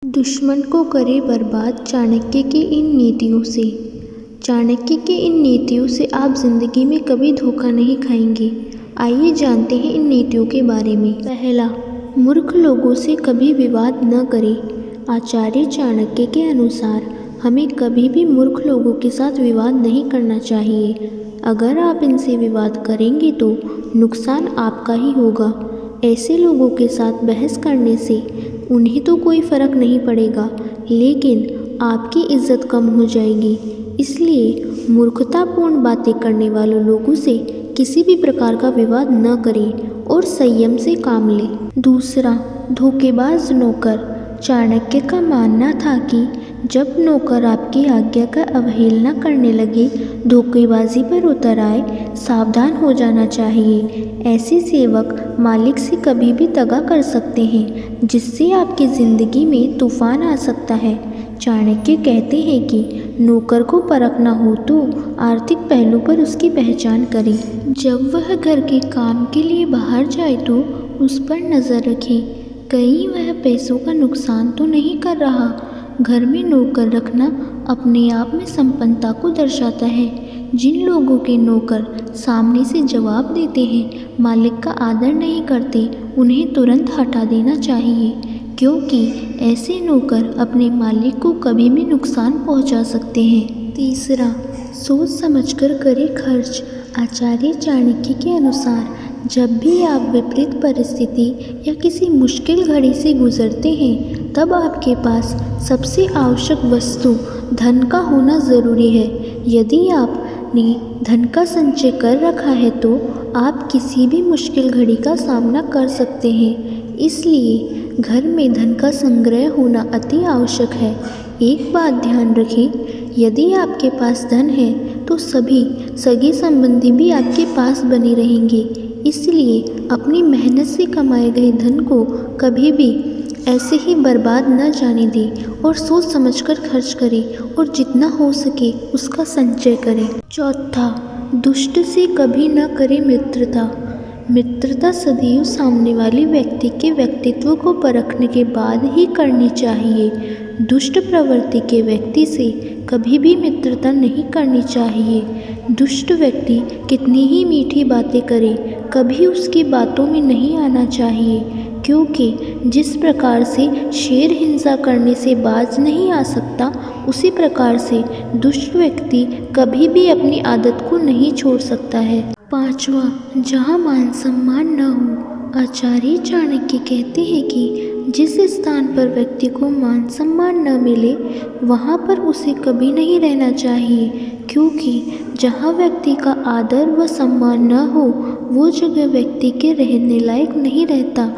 दुश्मन को करे बर्बाद चाणक्य की इन नीतियों से। चाणक्य की इन नीतियों से आप जिंदगी में कभी धोखा नहीं खाएंगे। आइए जानते हैं इन नीतियों के बारे में। पहला, मूर्ख लोगों से कभी विवाद न करें। आचार्य चाणक्य के अनुसार हमें कभी भी मूर्ख लोगों के साथ विवाद नहीं करना चाहिए। अगर आप इनसे विवाद करेंगे तो नुकसान आपका ही होगा। ऐसे लोगों के साथ बहस करने से उन्हें तो कोई फ़र्क नहीं पड़ेगा, लेकिन आपकी इज्जत कम हो जाएगी। इसलिए मूर्खतापूर्ण बातें करने वाले लोगों से किसी भी प्रकार का विवाद न करें और संयम से काम लें। दूसरा, धोखेबाज नौकर। चाणक्य का मानना था कि जब नौकर आपकी आज्ञा का अवहेलना करने लगे, धोखेबाजी पर उतर आए, सावधान हो जाना चाहिए। ऐसे सेवक मालिक से कभी भी दगा कर सकते हैं, जिससे आपकी ज़िंदगी में तूफान आ सकता है। चाणक्य कहते हैं कि नौकर को परखना हो तो आर्थिक पहलू पर उसकी पहचान करें। जब वह घर के काम के लिए बाहर जाए तो उस पर नज़र रखें, कहीं वह पैसों का नुकसान तो नहीं कर रहा। घर में नौकर रखना अपने आप में संपन्नता को दर्शाता है। जिन लोगों के नौकर सामने से जवाब देते हैं, मालिक का आदर नहीं करते, उन्हें तुरंत हटा देना चाहिए, क्योंकि ऐसे नौकर अपने मालिक को कभी भी नुकसान पहुंचा सकते हैं। तीसरा, सोच समझकर करें खर्च। आचार्य चाणक्य के अनुसार जब भी आप विपरीत परिस्थिति या किसी मुश्किल घड़ी से गुजरते हैं, तब आपके पास सबसे आवश्यक वस्तु धन का होना ज़रूरी है। यदि आपने धन का संचय कर रखा है तो आप किसी भी मुश्किल घड़ी का सामना कर सकते हैं। इसलिए घर में धन का संग्रह होना अति आवश्यक है। एक बात ध्यान रखें, यदि आपके पास धन है तो सभी सगे संबंधी भी आपके पास बने रहेंगे। इसलिए अपनी मेहनत से कमाए गए धन को कभी भी ऐसे ही बर्बाद न जाने दें और सोच समझकर खर्च करें और जितना हो सके उसका संचय करें। चौथा, दुष्ट से कभी न करें मित्रता। मित्रता सदैव सामने वाले व्यक्ति के व्यक्तित्व को परखने के बाद ही करनी चाहिए। दुष्ट प्रवृत्ति के व्यक्ति से कभी भी मित्रता नहीं करनी चाहिए। दुष्ट व्यक्ति कितनी ही मीठी बातें करे, कभी उसकी बातों में नहीं आना चाहिए, क्योंकि जिस प्रकार से शेर हिंसा करने से बाज नहीं आ सकता, उसी प्रकार से दुष्ट व्यक्ति कभी भी अपनी आदत को नहीं छोड़ सकता है। पांचवा, जहाँ मान सम्मान न हो। आचार्य चाणक्य कहते हैं कि जिस स्थान पर व्यक्ति को मान सम्मान न मिले, वहाँ पर उसे कभी नहीं रहना चाहिए, क्योंकि जहाँ व्यक्ति का आदर व सम्मान न हो, वो जगह व्यक्ति के रहने लायक नहीं रहता।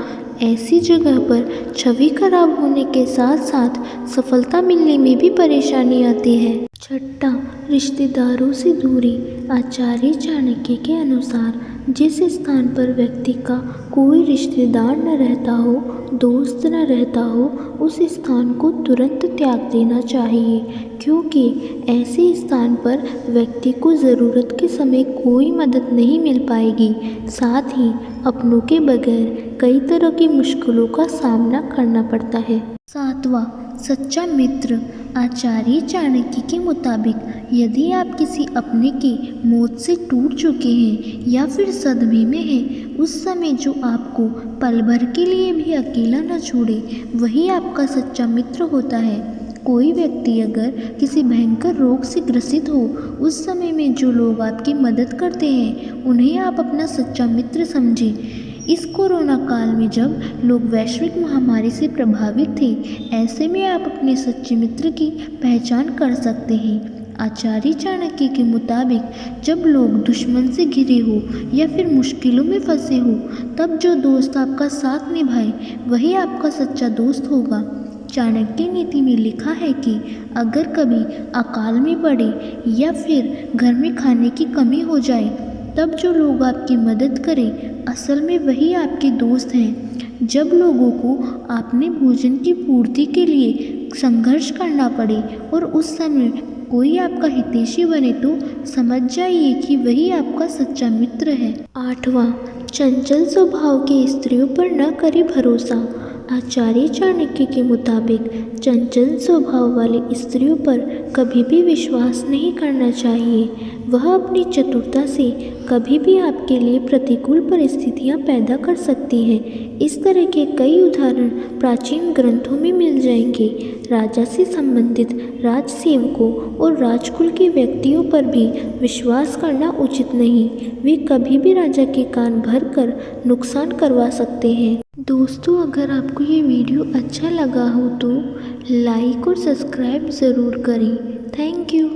ऐसी जगह पर छवि खराब होने के साथ साथ सफलता मिलने में भी परेशानी आती है। छठा, रिश्तेदारों से दूरी। आचार्य चाणक्य के अनुसार जिस स्थान पर व्यक्ति का कोई रिश्तेदार न रहता हो, दोस्त न रहता हो, उस स्थान को तुरंत त्याग देना चाहिए, क्योंकि ऐसे स्थान पर व्यक्ति को ज़रूरत के समय कोई मदद नहीं मिल पाएगी। साथ ही अपनों के बगैर कई तरह की मुश्किलों का सामना करना पड़ता है। सातवां, सच्चा मित्र। आचार्य चाणक्य के मुताबिक यदि आप किसी अपने की मौत से टूट चुके हैं या फिर सदमे में हैं, उस समय जो आपको पल भर के लिए भी अकेला न छोड़े, वही आपका सच्चा मित्र होता है। कोई व्यक्ति अगर किसी भयंकर रोग से ग्रसित हो, उस समय में जो लोग आपकी मदद करते हैं, उन्हें आप अपना सच्चा मित्र समझें। इस कोरोना काल में जब लोग वैश्विक महामारी से प्रभावित थे, ऐसे में आप अपने सच्चे मित्र की पहचान कर सकते हैं। आचार्य चाणक्य के मुताबिक जब लोग दुश्मन से घिरे हो या फिर मुश्किलों में फंसे हो, तब जो दोस्त आपका साथ निभाए, वही आपका सच्चा दोस्त होगा। चाणक्य नीति में लिखा है कि अगर कभी अकाल में पड़े या फिर घर में खाने की कमी हो जाए, तब जो लोग आपकी मदद करें, असल में वही आपके दोस्त हैं। जब लोगों को अपने भोजन की पूर्ति के लिए संघर्ष करना पड़े और उस समय कोई आपका हितैषी बने, तो समझ जाइए कि वही आपका सच्चा मित्र है। आठवां, चंचल स्वभाव की स्त्रियों पर न करें भरोसा। आचार्य चाणक्य के मुताबिक चंचल स्वभाव वाली स्त्रियों पर कभी भी विश्वास नहीं करना चाहिए। वह अपनी चतुरता से कभी भी आपके लिए प्रतिकूल परिस्थितियां पैदा कर सकती हैं। इस तरह के कई उदाहरण प्राचीन ग्रंथों में मिल जाएंगे। राजा से संबंधित राजसेवकों और राजकुल के व्यक्तियों पर भी विश्वास करना उचित नहीं। वे कभी भी राजा के कान भर कर नुकसान करवा सकते हैं। दोस्तों, अगर आपको ये वीडियो अच्छा लगा हो तो लाइक और सब्सक्राइब ज़रूर करें। Thank you.